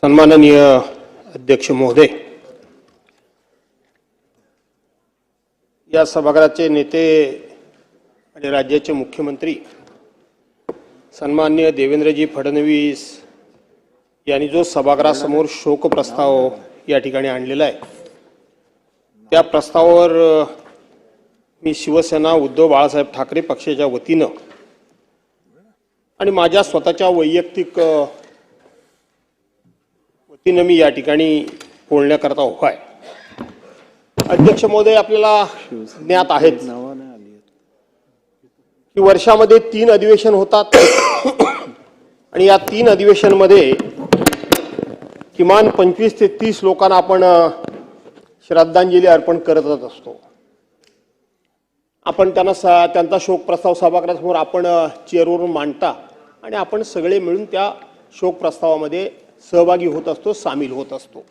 सन्माननीय अध्यक्ष महोदय, या सभागृहाचे नेते आणि राज्याचे मुख्यमंत्री सन्माननीय देवेंद्रजी फडणवीस यांनी जो सभागृहासमोर शोक प्रस्ताव या ठिकाणी आणलेला आहे, त्या प्रस्तावावर मी शिवसेना उद्धव बाळासाहेब ठाकरे पक्षाच्या वतीनं आणि माझ्या स्वतःच्या वैयक्तिक वतीनं मी या ठिकाणी बोलण्याकरता उभा आहे। अध्यक्ष महोदय, आपल्याला ज्ञात आहेत की वर्षामध्ये 3 अधिवेशन होतात आणि या 3 अधिवेशनमध्ये किमान 25 ते 30 लोकांना आपण श्रद्धांजली अर्पण करतच असतो। आपण त्यांचा शोक प्रस्ताव सभागृहासमोर आपण चेअरवरून मांडता आणि आपण सगळे मिळून त्या शोक प्रस्तावामध्ये सहभागी होत असतो, सामील होत असतो।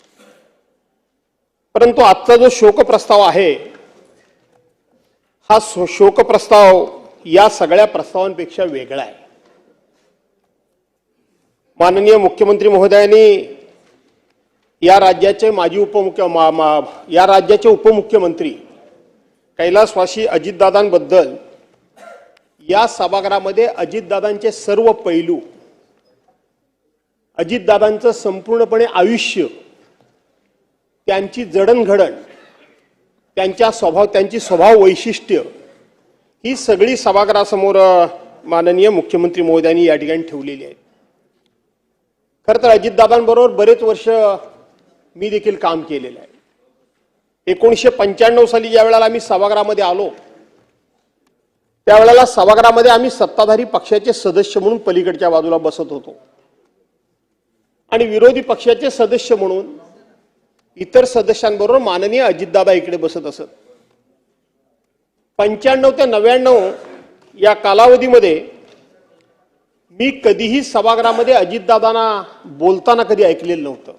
परंतु आजचा जो शोक प्रस्ताव आहे, हा शोक प्रस्ताव या सगळ्या प्रस्तावांपेक्षा वेगळा आहे। माननीय मुख्यमंत्री महोदयांनी या राज्याचे उपमुख्यमंत्री कैलासवासी अजितदादांबद्दल या सभागृहामध्ये अजितदादांचे सर्व पैलू, अजितदादांचं संपूर्णपणे आयुष्य, त्यांची जडणघडण, त्यांची स्वभाव वैशिष्ट्य ही सगळी सभागृहासमोर माननीय मुख्यमंत्री महोदयांनी या ठिकाणी ठेवलेली आहे। खरं तर अजितदादांबरोबर बरेच वर्ष मी देखील काम केलेलं आहे। 1995 साली ज्या वेळेला आम्ही सभागृहामध्ये आलो, त्यावेळेला सभागृहामध्ये आम्ही सत्ताधारी पक्षाचे सदस्य म्हणून पलीकडच्या बाजूला बसत होतो आणि विरोधी पक्षाचे सदस्य म्हणून इतर सदस्यांबरोबर माननीय अजितदादा इकडे बसत असत। 95 ते 99 या कालावधीमध्ये मी कधीही सभागृहामध्ये अजितदादांना बोलताना कधी ऐकलेलं नव्हतं।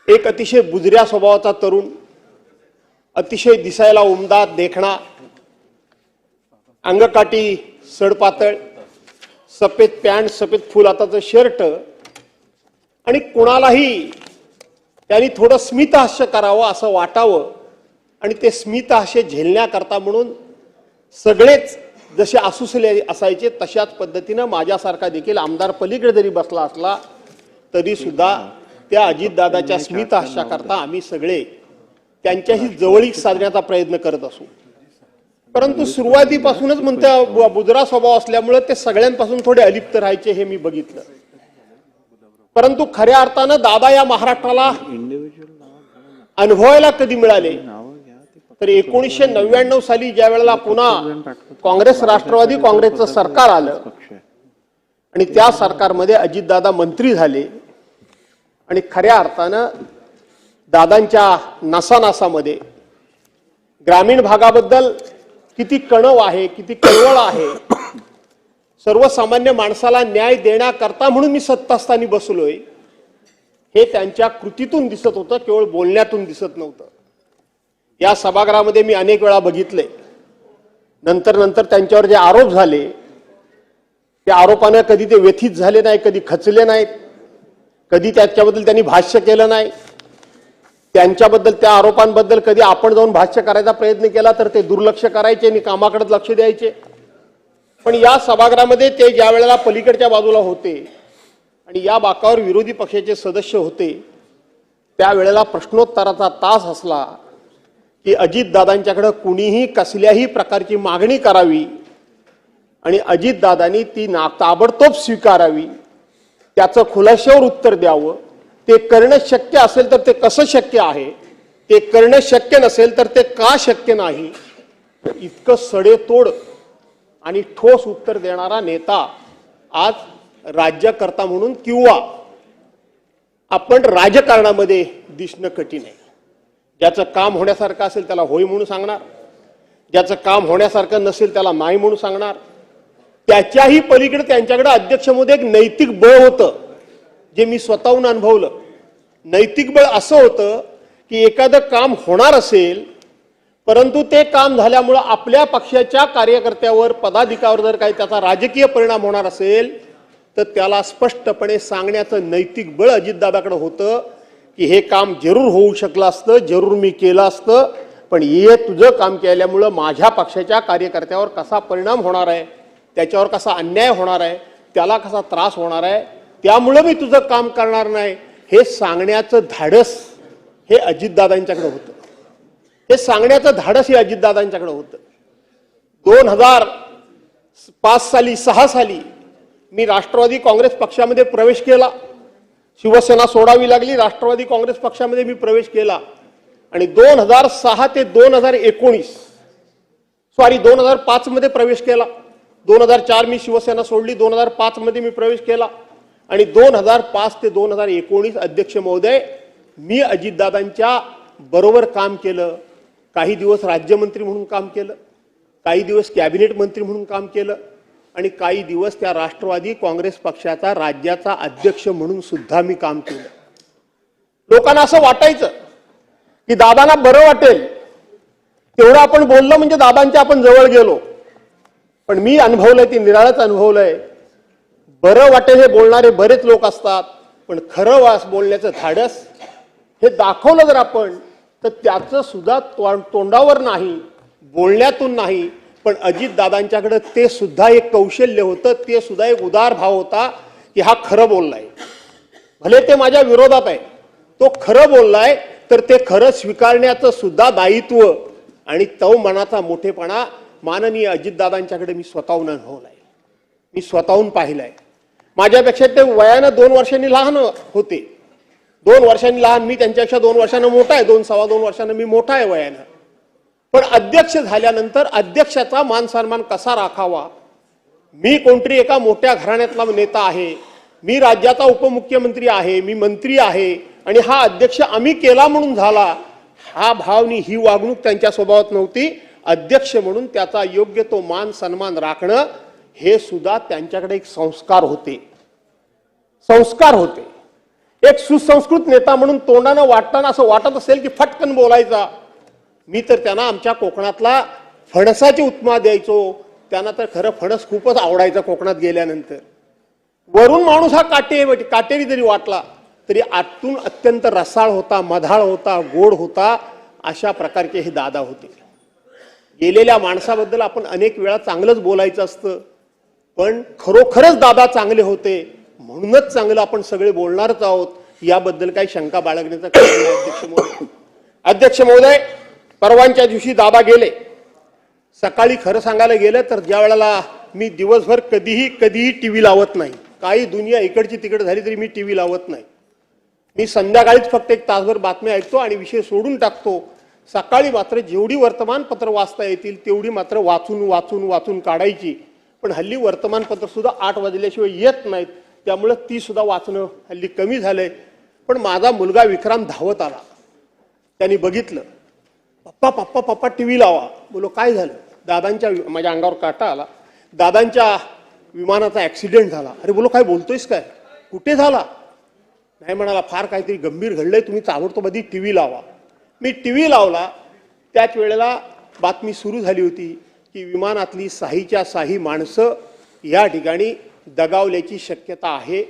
एक अतिशय बुजऱ्या स्वभावाचा तरुण, अतिशय दिसायला उमदा देखणा, अंगकाठी सडपातळ, सफेद पॅन्ट, सफेद फुल हाताचं शर्ट आणि कुणालाही त्यांनी थोडं स्मितहास्य करावं असं वाटावं आणि ते स्मितहास्य झेलण्याकरता म्हणून सगळेच जसे आसुसले असायचे तशाच पद्धतीनं माझ्यासारखा देखील आमदार पलीकडे जरी बसला असला तरी सुद्धा त्या अजितदादाच्या स्मितहास्याकरता आम्ही सगळे त्यांच्याशी जवळीक साधण्याचा प्रयत्न करत असू। परंतु सुरुवातीपासूनच म्हणता बुजरा स्वभाव असल्यामुळे ते सगळ्यांपासून थोडे अलिप्त राहायचे हे मी बघितलं। परंतु खऱ्या अर्थानं दादा या महाराष्ट्राला अनुभवायला कधी मिळाले तर 1999 साली ज्या वेळेला पुन्हा काँग्रेस राष्ट्रवादी काँग्रेसचं सरकार आलं आणि त्या सरकारमध्ये अजितदादा मंत्री झाले आणि खऱ्या अर्थानं दादांच्या नासानासामध्ये ग्रामीण भागाबद्दल किती कणव आहे, किती कळवळ आहे, सर्वसामान्य माणसाला न्याय देण्याकरता म्हणून मी सत्तास्थानी बसलोय हे त्यांच्या कृतीतून दिसत होतं, केवळ बोलण्यातून दिसत नव्हतं। या सभागृहामध्ये मी अनेक वेळा बघितले, नंतर त्यांच्यावर जे आरोप झाले त्या आरोपाने कधी ते व्यथित झाले नाही, कधी खचले नाहीत, कधी त्याच्याबद्दल त्यांनी भाष्य केलं नाही। त्यांच्याबद्दल, त्या आरोपांबद्दल कधी आपण जाऊन भाष्य करायचा प्रयत्न केला तर ते दुर्लक्ष करायचे आणि कामाकडे लक्ष द्यायचे। पण या सभागृहामध्ये ते ज्या वेळेला पलीकडच्या बाजूला होते आणि या बाकावर विरोधी पक्षाचे सदस्य होते, त्यावेळेला प्रश्नोत्तराचा तास असला की अजितदादांच्याकडे कुणीही कसल्याही प्रकारची मागणी करावी आणि अजितदादांनी ती ताबडतोब स्वीकारावी, त्याचं खुलाशावर उत्तर द्यावं। ते करणं शक्य असेल तर ते कसं शक्य आहे, ते करणं शक्य नसेल तर ते का शक्य नाही, इतकं सडेतोड आणि ठोस उत्तर देणारा नेता आज राज्यकर्ता म्हणून किंवा आपण राजकारणामध्ये दिसणं कठीण आहे। ज्याचं काम होण्यासारखं असेल त्याला होय म्हणून सांगणार, ज्याचं काम होण्यासारखं नसेल त्याला नाही म्हणून सांगणार। त्याच्याही पलीकडे त्यांच्याकडे अध्यक्ष महोदय एक नैतिक बळ होतं जे मी स्वतःहून अनुभवलं। नैतिक बळ असं होतं की एखादं काम होणार असेल परंतु ते काम झाल्यामुळे आपल्या पक्षाच्या कार्यकर्त्यावर, पदाधिकाऱ्यावर जर काही त्याचा राजकीय परिणाम होणार असेल तर त्याला स्पष्टपणे सांगण्याचं नैतिक बळ अजितदादाकडे होतं की हे काम जरूर होऊ शकलं असतं, जरूर मी केलं असतं, पण हे तुझं काम केल्यामुळं माझ्या पक्षाच्या कार्यकर्त्यावर कसा परिणाम होणार आहे, त्याच्यावर कसा अन्याय होणार आहे, त्याला कसा त्रास होणार आहे, त्यामुळं मी तुझं काम करणार नाही हे सांगण्याचं धाडस हे अजितदादांच्याकडे होतं. हे सांगण्याचं धाडस हे अजितदादांच्याकडे होतं. 2005 साली 6 साली मी राष्ट्रवादी काँग्रेस पक्षामध्ये प्रवेश केला. शिवसेना सोडावी लागली, राष्ट्रवादी काँग्रेस पक्षामध्ये मी प्रवेश केला आणि 2006 ते 2005 मध्ये प्रवेश केला. 2004 मी शिवसेना सोडली, 2005 मध्ये मी प्रवेश केला आणि 2005 ते 2019 अध्यक्ष महोदय मी अजितदादांच्या बरोबर काम केलं. काही दिवस राज्यमंत्री म्हणून काम केलं, काही दिवस कॅबिनेट मंत्री म्हणून काम केलं आणि काही दिवस त्या राष्ट्रवादी काँग्रेस पक्षाचा राज्याचा अध्यक्ष म्हणून सुद्धा मी काम केलं. लोकांना असं वाटायचं की दादांना बरं वाटेल तेवढं आपण बोललो म्हणजे दादांच्या आपण जवळ गेलो, पण मी अनुभवलंय, ते निराळच अनुभवलंय. बरं वाटेल हे बोलणारे बरेच लोक असतात, पण खरं बोलण्याचं धाडस हे दाखवलं जर आपण तर त्याचं सुद्धा तोंडावर नाही, बोलण्यातून नाही, पण अजितदादांच्याकडे ते सुद्धा एक कौशल्य होतं, ते सुद्धा एक उदार भाव होता की हा खरं बोललाय. भले ते माझ्या विरोधात आहे, तो खरं बोललाय तर ते खरं स्वीकारण्याचं सुद्धा दायित्व आणि तो मनाचा मोठेपणा माननीय अजितदादांच्याकडे मी स्वतःहून अनुभवलाय, मी स्वतःहून पाहिलाय. माझ्यापेक्षा ते वयानं 2 वर्षांनी लहान होते, 2 वर्षांनी लहान, मी त्यांच्यापेक्षा 2 वर्षांना मोठा आहे, 2-2.25 वर्षांना मी मोठा आहे वयानं. पण अध्यक्ष झाल्यानंतर अध्यक्षाचा मान सन्मान कसा राखावा, मी कोणतरी एका मोठ्या घराण्यातला नेता आहे, मी राज्याचा उपमुख्यमंत्री आहे, मी मंत्री आहे आणि हा अध्यक्ष आम्ही केला म्हणून झाला, हा भावनी ही वागणूक त्यांच्या स्वभावात नव्हती. अध्यक्ष म्हणून त्याचा योग्य तो मान सन्मान राखणं हे सुद्धा त्यांच्याकडे एक संस्कार होते, संस्कार होते. एक सुसंस्कृत नेता म्हणून तोंडानं वाटताना असं वाटत असेल की फटकन बोलायचा. मी तर त्यांना आमच्या कोकणातला फणसाची उपमा द्यायचो, त्यांना तर खरं फणस खूपच आवडायचं कोकणात गेल्यानंतर. वरून माणूस हा काटेरी जरी वाटला तरी आतून अत्यंत रसाळ होता, मधाळ होता, गोड होता. अशा प्रकारचे हे दादा होते. गेलेल्या माणसाबद्दल आपण अनेक वेळा चांगलंच बोलायचं असतं, पण खरोखरच दादा चांगले होते म्हणूनच चांगलं आपण सगळे बोलणारच आहोत, याबद्दल काही शंका बाळगण्याचं कारण नाही. अध्यक्ष महोदय, अध्यक्ष महोदय, परवांच्या दिवशी दादा गेले. सकाळी खरं सांगायला गेलं तर ज्या वेळेला मी दिवसभर कधीही टीव्ही लावत नाही, काही दुनिया इकडची तिकडे झाली तरी मी टीव्ही लावत नाही. मी संध्याकाळीच फक्त 1 तासभर बातम्या ऐकतो आणि विषय सोडून टाकतो. सकाळी मात्र जेवढी वर्तमानपत्र वाचता येतील तेवढी मात्र वाचून काढायची. पण हल्ली वर्तमानपत्र सुद्धा 8 वाजल्याशिवाय येत नाहीत, त्यामुळे ती सुद्धा वाचणं हल्ली कमी झालंय. पण माझा मुलगा विक्रांत धावत आला, त्यांनी बघितलं, पप्पा पप्पा पप्पा टीव्ही लावा. बोलो काय झालं? दादांच्या, माझ्या अंगावर काटा आला, दादांच्या विमानाचा ऍक्सिडेंट झाला. अरे बोलो काय बोलतोयस काय, कुठे झाला? नाही म्हणाला, फार काहीतरी गंभीर घडलंय, तुम्ही ताबडतोब टीव्ही लावा. मी टीव्ही लावला. त्याच वेळेला बातमी सुरू झाली होती की विमानातली साहीच्या साही माणसं या ठिकाणी दगावल्याची शक्यता आहे,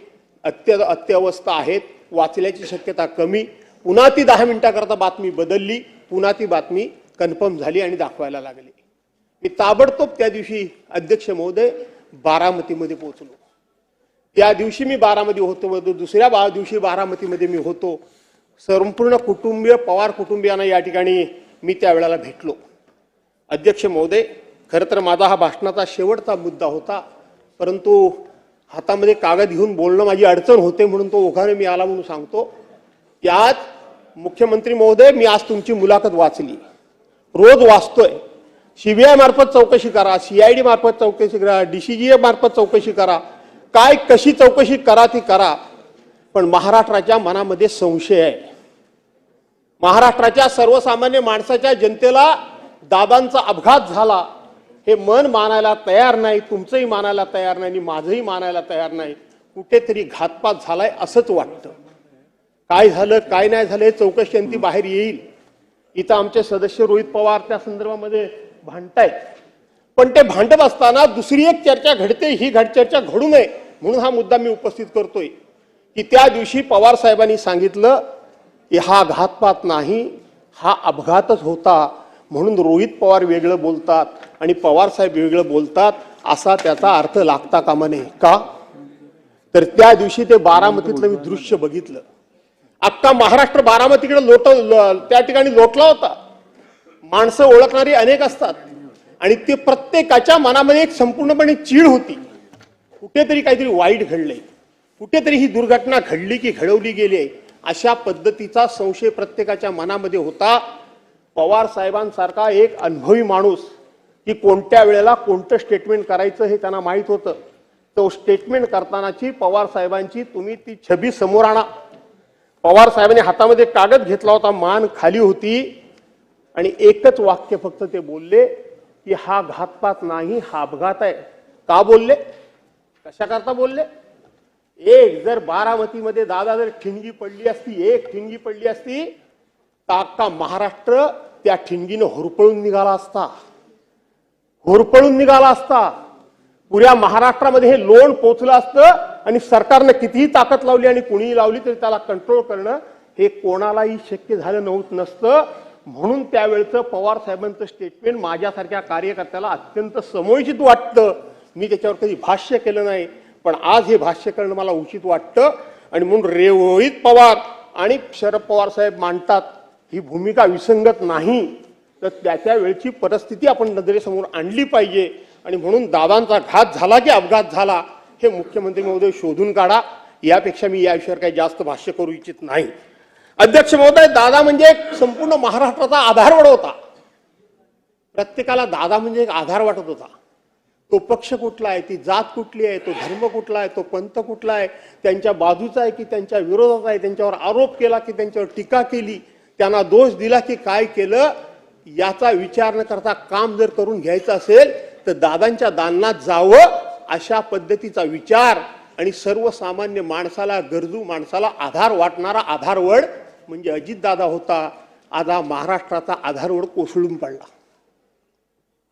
अत्यवस्था आहेत, वाचल्याची शक्यता कमी. पुन्हा ती 10 मिनिटाकरता बातमी बदलली, पुन्हा ती बातमी कन्फर्म झाली आणि दाखवायला लागली. मी ताबडतोब त्या दिवशी अध्यक्ष महोदय बारामतीमध्ये पोहोचलो. त्या दिवशी मी बारामती होतो, दुसऱ्या दिवशी बारामतीमध्ये मी होतो. संपूर्ण कुटुंबीय, पवार कुटुंबियांना या ठिकाणी मी त्यावेळेला भेटलो. अध्यक्ष महोदय, खरं तर माझा हा भाषणाचा शेवटचा मुद्दा होता, परंतु हातामध्ये कागद घेऊन बोलणं माझी अडचण होते म्हणून तो ओघाने मी आला म्हणून सांगतो. यात मुख्यमंत्री महोदय, मी आज तुमची मुलाखत वाचली, रोज वाचतोय. सीबीआय मार्फत चौकशी करा, CID मार्फत चौकशी करा, DCGA मार्फत चौकशी करा, काय कशी चौकशी करा ती करा, पण महाराष्ट्राच्या मनामध्ये संशय आहे. महाराष्ट्राच्या सर्वसामान्य माणसाच्या जनतेला दादांचा अपघात झाला हे मन मानायला तयार नाही, तुमचंही मानायला तयार नाही आणि माझंही मानायला तयार नाही. कुठेतरी घातपात झालाय असंच वाटतं. काय झालं काय नाही झालं हे चौकशी अंती बाहेर येईल. इथं आमचे सदस्य रोहित पवार त्या संदर्भामध्ये भांडतायत, पण ते भांडत असताना दुसरी एक चर्चा घडते, ही चर्चा घडू नये म्हणून हा मुद्दा मी उपस्थित करतोय की त्या दिवशी पवार साहेबांनी सांगितलं की हा घातपात नाही, हा अपघातच होता, म्हणून रोहित पवार वेगळं बोलतात आणि पवार साहेब वेगळं बोलतात असा त्याचा अर्थ लागता कामा नये. का तर त्या दिवशी ते बारामतीतलं मी दृश्य बघितलं. अख्खा महाराष्ट्र बारामतीकडे त्या ठिकाणी लोटला होता. माणसं ओळखणारी अनेक असतात आणि ते प्रत्येकाच्या मनामध्ये एक संपूर्णपणे चीड होती. कुठेतरी काहीतरी वाईट घडलंय, कुठेतरी ही दुर्घटना घडली की घडवली गेली अशा पद्धतीचा संशय प्रत्येकाच्या मनामध्ये होता. पवार साहेबांसारखा एक अनुभवी माणूस की कोणत्या वेळेला कोणतं स्टेटमेंट करायचं हे त्यांना माहित होतं. तो स्टेटमेंट करतानाची पवार साहेबांची तुम्ही ती छबी समोर आणा. पवार साहेबांनी हातामध्ये कागद घेतला होता, मान खाली होती आणि एकच वाक्य फक्त ते बोलले की हा घातपात नाही, हा अपघात आहे. का बोलले, कशा करता बोलले? एक जर बारामतीमध्ये दादा जर ठिणगी पडली असती, एक ठिणगी पडली असती तर अख्खा महाराष्ट्र त्या ठिणगीनं होरपळून निघाला असता, होरपळून निघाला असता. पुऱ्या महाराष्ट्रामध्ये हे लोण पोचलं असतं आणि सरकारनं कितीही ताकद लावली आणि कुणीही लावली तरी त्याला कंट्रोल करणं हे कोणालाही शक्य झालं नसतं. म्हणून त्यावेळचं पवार साहेबांचं स्टेटमेंट माझ्यासारख्या कार्यकर्त्याला अत्यंत समयोचित वाटतं. मी त्याच्यावर कधी भाष्य केलं नाही, पण आज हे भाष्य करणं मला उचित वाटतं. आणि म्हणून रोहित पवार आणि शरद पवार साहेब मांडतात ही भूमिका विसंगत नाही, तर त्या वेळची परिस्थिती आपण नजरेसमोर आणली पाहिजे. आणि म्हणून दादांचा घात झाला की अपघात झाला हे मुख्यमंत्री महोदय शोधून काढा. यापेक्षा मी या विषयावर काही जास्त भाष्य करू इच्छित नाही. अध्यक्ष महोदय, दादा म्हणजे एक संपूर्ण महाराष्ट्राचा आधारवड होता. प्रत्येकाला दादा म्हणजे एक आधार वाटत होता. तो पक्ष कुठला आहे, ती जात कुठली आहे, तो धर्म कुठला आहे, तो पंथ कुठला आहे, त्यांच्या बाजूचा आहे की त्यांच्या विरोधात आहे, त्यांच्यावर आरोप केला की त्यांच्यावर टीका केली, त्यांना दोष दिला की काय केलं, याचा विचार न करता काम जर करून घ्यायचं असेल तर दादांच्या दालनात जावं. अशा पद्धतीचा विचार आणि सर्वसामान्य माणसाला, गरजू माणसाला आधार वाटणारा आधारवड म्हणजे अजितदादा होता. आज हा महाराष्ट्राचा आधारवड कोसळून पडला.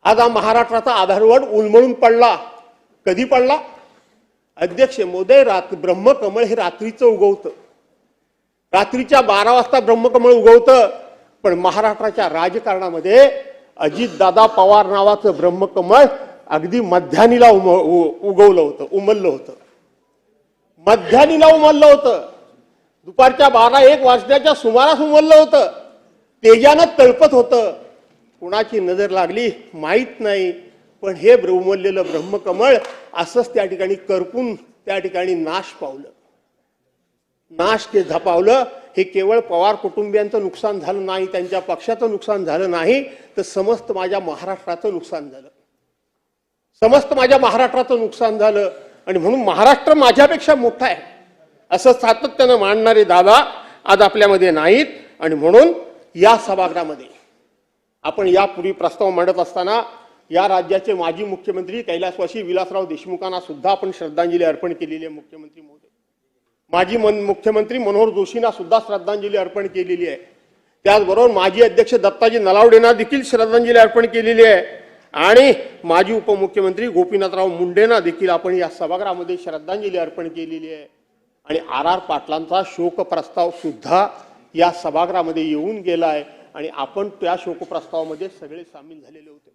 आज हा महाराष्ट्राचा आधारवड उलमळून पडला. कधी पडला? अध्यक्ष महोदय, ब्रह्मकमळ हे रात्रीचं उगवतं, रात्रीच्या 12 वाजता ब्रह्मकमळ उगवतं. पण महाराष्ट्राच्या राजकारणामध्ये अजितदादा पवार नावाचं ब्रह्मकमळ अगदी मध्यानीला उगवलं होतं, उमललं होतं. मध्यानीला उमललं होतं. दुपारच्या 12-1 वाजण्याच्या सुमारास उमललं होतं. तेजानं तळपत होतं. कुणाची नजर लागली माहीत नाही, पण हे उमललेलं ब्रह्मकमळ असंच त्या ठिकाणी करपून त्या ठिकाणी नाश पावलं, नाश के झपावलं. हे केवळ पवार कुटुंबियांचं नुकसान झालं नाही, त्यांच्या पक्षाचं नुकसान झालं नाही, तर समस्त माझ्या महाराष्ट्राचं नुकसान झालं, समस्त माझ्या महाराष्ट्राचं नुकसान झालं. आणि म्हणून महाराष्ट्र माझ्यापेक्षा मोठा आहे असं सातत्यानं मांडणारे दादा आज आपल्यामध्ये नाहीत. आणि म्हणून या सभागृहामध्ये आपण यापूर्वी प्रस्ताव मांडत असताना या राज्याचे माजी मुख्यमंत्री कैलासवासी विलासराव देशमुखांना सुद्धा आपण श्रद्धांजली अर्पण केलेली आहे. मुख्यमंत्री महोदय, माजी मुख्यमंत्री मनोहर जोशींना सुद्धा श्रद्धांजली अर्पण केलेली आहे. त्याचबरोबर माजी अध्यक्ष दत्ताजी नलावडेंना देखील श्रद्धांजली अर्पण केलेली आहे. आणि माजी उपमुख्यमंत्री गोपीनाथराव मुंडेंना देखील आपण या सभागृहामध्ये श्रद्धांजली अर्पण केलेली आहे. आणि आर पाटलांचा शोक प्रस्ताव सुद्धा या सभागृहामध्ये येऊन गेला आहे आणि आपण त्या शोक प्रस्तावामध्ये सगळे सामील झालेले होते.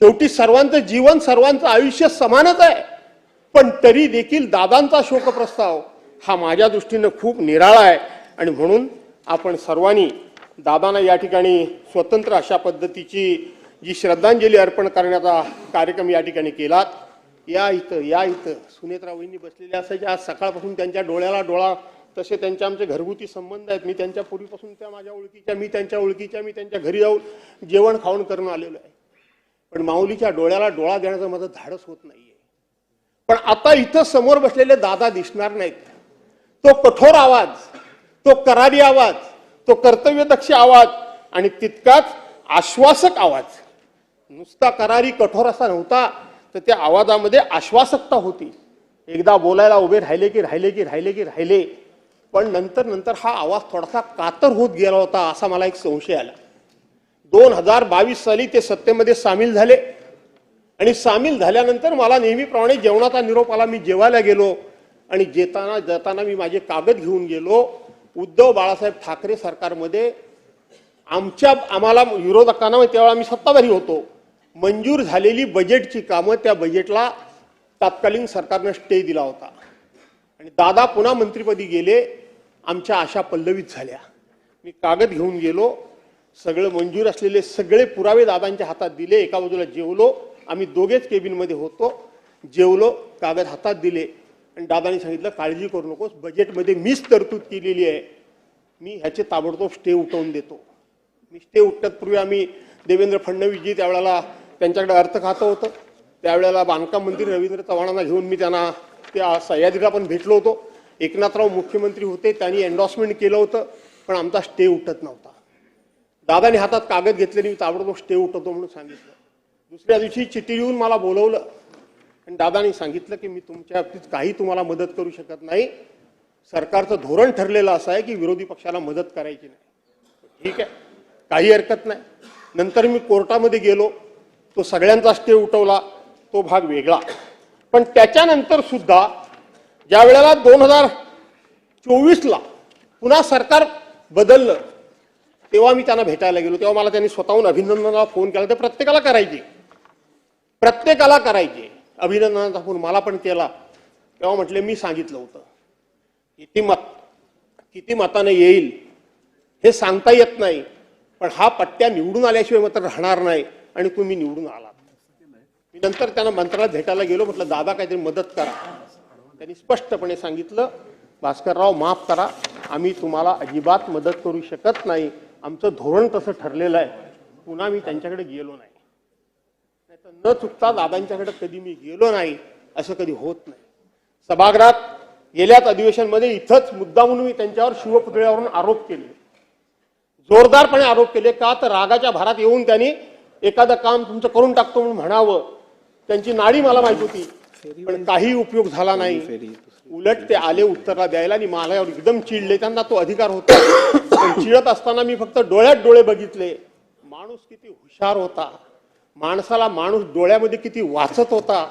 शेवटी सर्वांचं जीवन, सर्वांचं आयुष्य समानच आहे, पण तरी देखील दादांचा शोक प्रस्ताव हा माझ्या दृष्टीनं खूप निराळा आहे. आणि म्हणून आपण सर्वांनी दादांना या ठिकाणी स्वतंत्र अशा पद्धतीची जी श्रद्धांजली अर्पण करण्याचा कार्यक्रम या ठिकाणी केलात. या इथं सुनेत्रा वहिनी बसलेल्या असायच्या. आज सकाळपासून त्यांच्या डोळ्याला डोळा, तसे त्यांच्या आमचे घरगुती संबंध आहेत. मी त्यांच्या पूर्वीपासून त्या माझ्या ओळखीच्या, मी त्यांच्या ओळखीच्या, मी त्यांच्या घरी जाऊन जेवण खाऊन करून आलेलो आहे. पण माऊलीच्या डोळ्याला डोळा देण्याचं माझं धाडस होत नाहीये. पण आता इथं समोर बसलेले दादा दिसणार नाहीत. तो कठोर आवाज, तो करारी आवाज, तो कर्तव्यदक्ष आवाज आणि तितकाच आश्वासक आवाज, नुसता करारी कठोर असा नव्हता, तर त्या आवाजामध्ये आश्वासकता होती. एकदा बोलायला उभे राहिले, पण नंतर हा आवाज थोडासा कातर होत गेला होता असा मला एक संशय आला. 2022 साली ते सत्तेमध्ये सामील झाले. आणि सामील झाल्यानंतर मला नेहमीप्रमाणे जेवणाचा निरोप आला. मी जेवायला गेलो आणि जाताना मी माझे कागद घेऊन गेलो. उद्धव बाळासाहेब ठाकरे सरकारमध्ये आम्हाला विरोधकांना, त्यावेळेला आम्ही सत्ताधारी होतो, मंजूर झालेली बजेटची कामं, त्या बजेटला तत्कालीन सरकारनं स्टे दिला होता आणि दादा पुन्हा मंत्रिपदी गेले. आमच्या आशा पल्लवित झाल्या. मी कागद घेऊन गेलो, सगळं मंजूर असलेले सगळे पुरावे दादांच्या हातात दिले. एका बाजूला जेवलो, आम्ही दोघेच केबिनमध्ये होतो, जेवलो, कागद हातात दिले आणि दादांनी सांगितलं काळजी करू नकोस, बजेटमध्ये मीच तरतूद केलेली आहे, मी ह्याचे ताबडतोब स्टे उठवून देतो. मी स्टे उठण्यापूर्वी आम्ही देवेंद्र फडणवीसजी, त्यावेळेला त्यांच्याकडे अर्थ खातं होतं, त्यावेळेला बांधकाम मंत्री रवींद्र चव्हाणांना घेऊन मी त्यांना त्या सह्याद्रीला पण भेटलो होतो. एकनाथराव मुख्यमंत्री होते, त्यांनी एन्डॉर्समेंट केलं होतं, पण आमचा स्टे उठत नव्हता. दादाने हातात कागद घेतले, मी ताबडतोब स्टे उठवतो म्हणून सांगितलं. दुसऱ्या दिवशी चिठ्ठी लिहून मला बोलवलं आणि दादानी सांगितलं की मी तुमच्या बाबतीत काही तुम्हाला मदत करू शकत नाही, सरकारचं धोरण ठरलेलं असं आहे की विरोधी पक्षाला मदत करायची नाही. ठीक आहे, काही हरकत नाही. नंतर मी कोर्टामध्ये गेलो, तो सगळ्यांचा स्टे उठवला, तो भाग वेगळा. पण त्याच्यानंतर सुद्धा ज्या वेळेला 2024ला पुन्हा सरकार बदललं, तेव्हा मी त्यांना भेटायला गेलो. तेव्हा मला त्यांनी स्वतःहून अभिनंदनाला फोन केला. ते प्रत्येकाला करायचे अभिनंदनाचा फोन, मला पण केला. तेव्हा म्हटले मी सांगितलं होतं किती मताने येईल हे सांगता येत नाही, पण हा पट्ट्या निवडून आल्याशिवाय मात्र राहणार नाही आणि तुम्ही निवडून आलात. मी नंतर त्यांना मंत्रालयात भेटायला गेलो, म्हटलं दादा काहीतरी मदत करा. त्यांनी स्पष्टपणे सांगितलं भास्करराव माफ करा, आम्ही तुम्हाला अजिबात मदत करू शकत नाही, आमचं धोरण तसं ठरलेलं आहे. पुन्हा मी त्यांच्याकडे गेलो नाही. न चुकता दादांच्याकडे कधी मी गेलो नाही, असं कधी होत नाही. सभागृहात गेल्याच अधिवेशनमध्ये इथंच मुद्दा म्हणून मी त्यांच्यावर शिवपुतळ्यावरून आरोप केले, जोरदारपणे आरोप केले. का तर रागाच्या भरात येऊन त्यांनी एखादं काम तुमचं करून टाकतो म्हणून म्हणावं. त्यांची नाडी मला माहित होती, पण काही उपयोग झाला नाही. उलट ते आले उत्तरला द्यायला आणि माझ्यावर एकदम चिडले. त्यांना तो अधिकार होता, पण चिडत असताना मी फक्त डोळ्यात डोळे बघितले. माणूस किती हुशार होता, माणसाला माणूस डोळ्यामध्ये किती वाचत होता.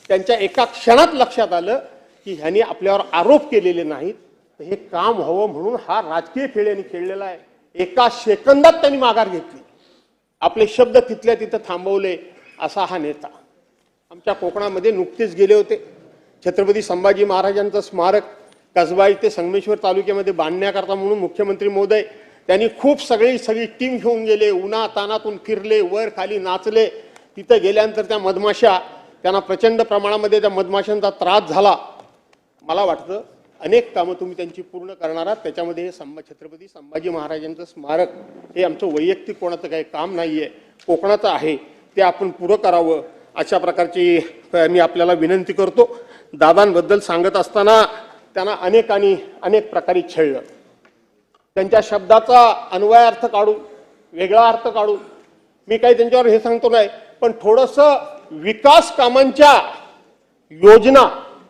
त्यांच्या एका क्षणात लक्षात आलं की ह्यांनी आपल्यावर आरोप केलेले नाहीत, हे काम व्हावं म्हणून हा राजकीय खेळ यांनी खेळलेला आहे. एका सेकंदात त्यांनी माघार घेतली, आपले शब्द तिथल्या तिथं थांबवले. असा हा नेता. आमच्या कोकणामध्ये नुकतेच गेले होते. छत्रपती संभाजी महाराजांचं स्मारक कसबा ते संगमेश्वर तालुक्यामध्ये बांधण्याकरता म्हणून मुख्यमंत्री महोदय त्यांनी खूप सगळी टीम घेऊन गेले. उन्हा तानातून फिरले, वर खाली नाचले. तिथं गेल्यानंतर त्या मधमाशा, त्यांना प्रचंड प्रमाणामध्ये त्या मधमाशांचा त्रास झाला. मला वाटतं अनेक कामं तुम्ही त्यांची पूर्ण करणार आहात. त्याच्यामध्ये हे छत्रपती संभाजी महाराजांचं स्मारक हे आमचं वैयक्तिक कोणाचं काही काम नाहीये, कोकणाचं आहे, ते आपण पुरं करावं अशा प्रकारची मी आपल्याला विनंती करतो. दादांबद्दल सांगत असताना त्यांना अनेक प्रकारे छळलं. त्यांच्या शब्दाचा अन्वय अर्थ काढून, वेगळा अर्थ काढून मी काही त्यांच्यावर हे सांगतो नाही, पण थोडंसं विकास कामांच्या योजना,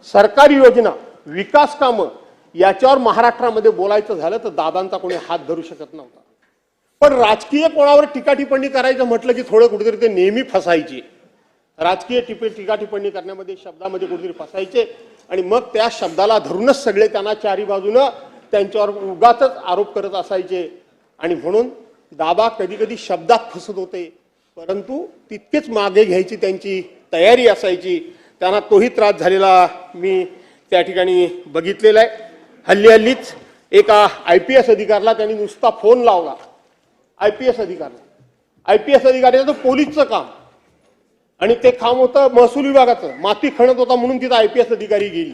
सरकारी योजना, विकास कामं याच्यावर महाराष्ट्रामध्ये बोलायचं झालं तर दादांचा कोणी हात धरू शकत नव्हता. पण राजकीय कोणावर टीका टिप्पणी करायचं म्हटलं की थोडं कुठेतरी ते नेहमी फसायचे. राजकीय टीका टिप्पणी करण्यामध्ये, शब्दामध्ये कुठेतरी फसायचे आणि मग त्या शब्दाला धरूनच सगळे त्यांना चारी बाजूनं त्यांच्यावर उगाचच आरोप करत असायचे. आणि म्हणून दादा कधी कधी शब्दात फसत होते, परंतु तितकेच मागे घ्यायची त्यांची तयारी असायची. त्यांना तोही त्रास झालेला मी त्या ठिकाणी बघितलेला आहे. हल्लीच एका IPS अधिकाऱ्याला त्यांनी नुसता फोन लावला. IPS अधिकाऱ्याचं पोलीसचं काम आणि ते काम होतं महसूल विभागाचं. माती खणत होता म्हणून तिथं IPS अधिकारी गेली.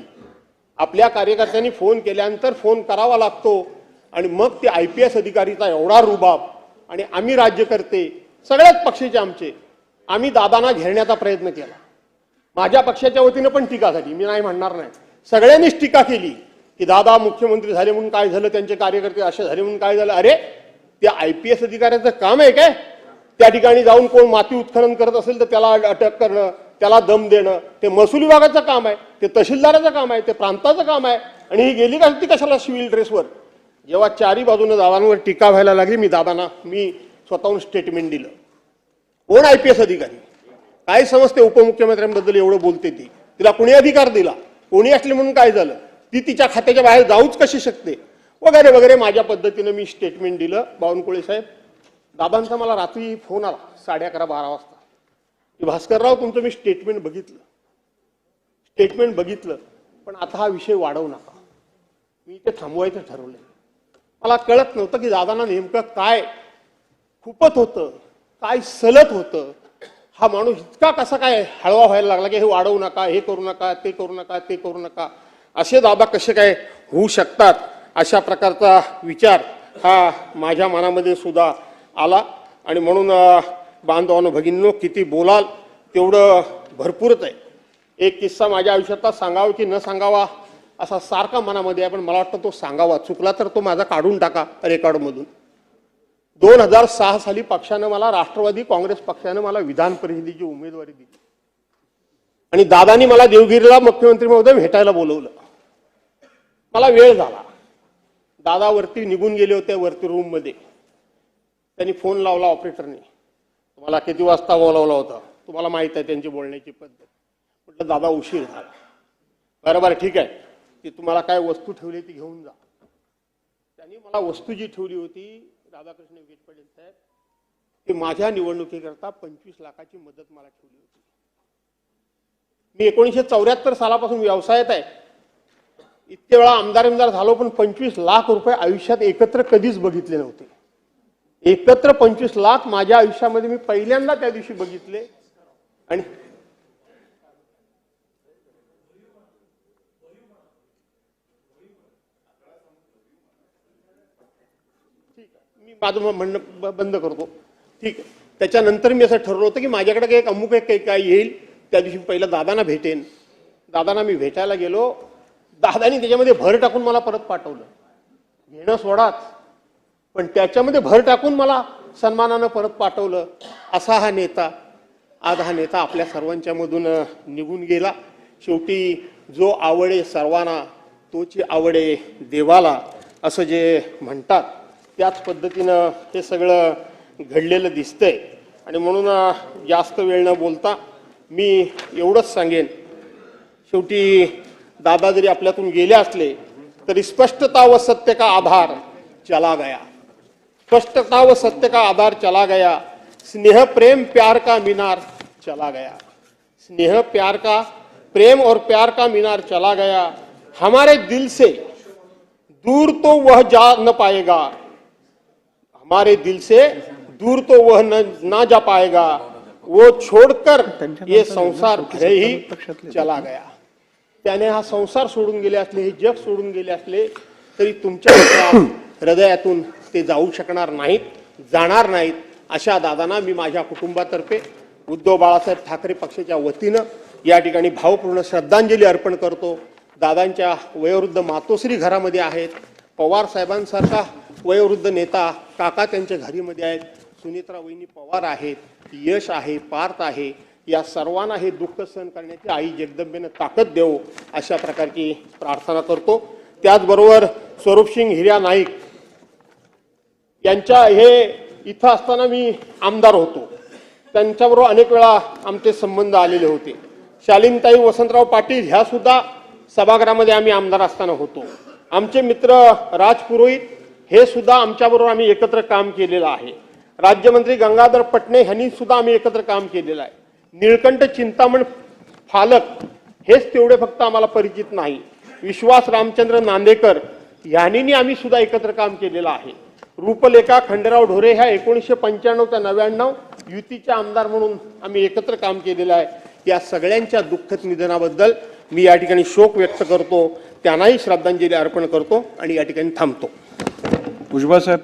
आपल्या कार्यकर्त्यांनी फोन केल्यानंतर फोन करावा लागतो आणि मग ते IPS अधिकारीचा एवढा रुबाब. आणि आम्ही राज्यकर्ते सगळ्याच पक्षाचे आम्ही दादांना घेरण्याचा प्रयत्न केला. माझ्या पक्षाच्या वतीनं पण टीका झाली, मी नाही म्हणणार नाही. सगळ्यांनीच टीका केली की दादा मुख्यमंत्री झाले म्हणून काय झालं, त्यांचे कार्यकर्ते असे झाले म्हणून काय झालं. अरे त्या IPS अधिकाऱ्याचं काम आहे काय? त्या ठिकाणी जाऊन कोण माती उत्खनन करत असेल तर त्याला अटक करणं, त्याला दम देणं, ते महसूल विभागाचं काम आहे, ते तहसीलदाराचं काम आहे, ते प्रांताचं काम आहे. आणि ही गेली का ती कशाला सिव्हिल ड्रेसवर? जेव्हा चारी बाजूने दादांवर टीका व्हायला लागली, मी स्वतःहून स्टेटमेंट दिलं. कोण IPS अधिकारी? काय समजते उपमुख्यमंत्र्यांबद्दल एवढं बोलते ती? तिला कोणी अधिकार दिला? कोणी असले म्हणून काय झालं? ती तिच्या खात्याच्या बाहेर जाऊच कशी शकते? वगैरे वगैरे माझ्या पद्धतीनं मी स्टेटमेंट दिलं. बावनकुळे साहेब, दादांचा मला रात्री फोन आला 11:30-12 वाजता की भास्करराव तुमचं मी स्टेटमेंट बघितलं पण आता हा विषय वाढवू नका. मी ते थांबवायचं ठरवलं. मला कळत नव्हतं की दादांना नेमकं काय खुपत होतं, काय सलत होतं. हा माणूस इतका कसा काय हळवा व्हायला लागला की हे वाढवू नका, हे करू नका, ते करू नका, ते करू नका. असे दादा कसे काय होऊ शकतात? अशा प्रकारचा विचार हा माझ्या मनामध्ये सुद्धा आला. आणि म्हणून बांधवांनो भगिनींनो, किती बोलाल तेवढं भरपूरच आहे. एक किस्सा माझ्या आयुष्यातला सांगावा की न सांगावा असा सारखा मनामध्ये आहे, पण मला वाटतं तो सांगावा. चुकला तर तो माझा काढून टाका रेकॉर्डमधून. 2006 साली पक्षानं मला, राष्ट्रवादी काँग्रेस पक्षानं मला विधान परिषदेची उमेदवारी दिली आणि दादानी मला देवगिरीला मुख्यमंत्री महोदय भेटायला बोलवलं. मला वेळ झाला. दादा वरती निघून गेले होते, वरती रूम मध्ये. त्यांनी फोन लावला ऑपरेटरने, तुम्हाला किती वाजता बोलावलं होतं? तुम्हाला माहित आहे त्यांची बोलण्याची पद्धत. म्हटलं दादा उशीर झाला. बरोबर ठीक आहे, ती तुम्हाला काय वस्तू ठेवली ती घेऊन जा. त्यांनी मला वस्तू जी ठेवली होती राधाकृष्ण विखे पाटील साहेब, ती माझ्या निवडणुकीकरता 25 लाखाची मदत मला ठेवली होती. मी 1974 सालापासून व्यवसायात आहे. इतके वेळा आमदार झालो पण 25 लाख रुपये आयुष्यात एकत्र कधीच बघितले नव्हते. एकत्र 25 लाख माझ्या आयुष्यामध्ये मी पहिल्यांदा त्या दिवशी बघितले. आणि मी माझं म्हणणं बंद करतो. ठीक आहे. त्याच्यानंतर मी असं ठरवलं होतं की माझ्याकडे एक अमुक एक काय येईल, त्या दिवशी पहिला दादांना भेटेन. दादांना मी भेटायला गेलो. दादानी त्याच्यामध्ये भर टाकून मला परत पाठवलं. घेणं सोडाच, पण त्याच्यामध्ये भर टाकून मला सन्मानानं परत पाठवलं. असा हा नेता, आज हा नेता आपल्या सर्वांच्या मधून निघून गेला. शेवटी जो आवडे सर्वांना तोची आवडे देवाला, असं जे म्हणतात त्याच पद्धतीनं हे सगळं घडलेलं दिसतंय. आणि म्हणून जास्त वेळ न बोलता मी एवढंच सांगेन, शेवटी दादा जरी आपल्यातून गेले असले तरी स्पष्टता व सत्य का आधार चला गया. स्पष्टता व सत्य का आधार चला गया. स्नेह प्रेम प्यार का मीनार चला गया. स्नेह प्यार का, प्रेम और प्यार का मीनार चला गया. हमारे दिल से दूर तो वह जा न पाएगा. हमारे दिल से दूर तो वह ना जा पाएगा. वो छोड़कर ये संसार भले ही चला गया. त्याने हा संसार सोडून गेले असले, हे जग सोडून गेले असले तरी तुमच्या हृदयातून ते जाऊ शकणार नाहीत, जाणार नाहीत. अशा दादांना मी माझ्या कुटुंबातर्फे उद्धव बाळासाहेब ठाकरे पक्षाच्या वतीनं या ठिकाणी भावपूर्ण श्रद्धांजली अर्पण करतो. दादांच्या वयोवृद्ध मातोश्री घरामध्ये आहेत. पवार साहेबांसारखा वयोवृद्ध नेता काका त्यांच्या घरीमध्ये आहेत. सुनित्रा वहिनी पवार आहेत, यश आहे, पार्थ आहे. या सर्वांना हे दुःख सहन करण्याची आई जगदंबेनं ताकद देवो अशा प्रकारची प्रार्थना करतो. त्याचबरोबर स्वरूपसिंग हिर्या नाईक यांच्या हे इथं असताना मी आमदार होतो. त्यांच्याबरोबर अनेक वेळा आमचे संबंध आलेले होते. शालीनताई वसंतराव पाटील ह्या सुद्धा सभागृहामध्ये आम्ही आमदार असताना होतो. आमचे मित्र राज पुरोहित हे सुद्धा आमच्याबरोबर आम्ही एकत्र काम केलेलं आहे. राज्यमंत्री गंगाधर पटणे यांनी सुद्धा आम्ही एकत्र काम केलेलं आहे. निळकंठ चिंतामण फालक हेच तेवढे फक्त आम्हाला परिचित नाही. विश्वास रामचंद्र नांदेकर यांनी आम्ही सुद्धा एकत्र काम केलेलं आहे. रूपलेखा खंडेराव ढोरे ह्या 1995 ते 99 युतीच्या आमदार म्हणून आम्ही एकत्र काम केलेलं आहे. या सगळ्यांच्या दुःखद निधनाबद्दल मी या ठिकाणी शोक व्यक्त करतो, त्यांनाही श्रद्धांजली अर्पण करतो आणि या ठिकाणी थांबतो. भुजबळ साहेब.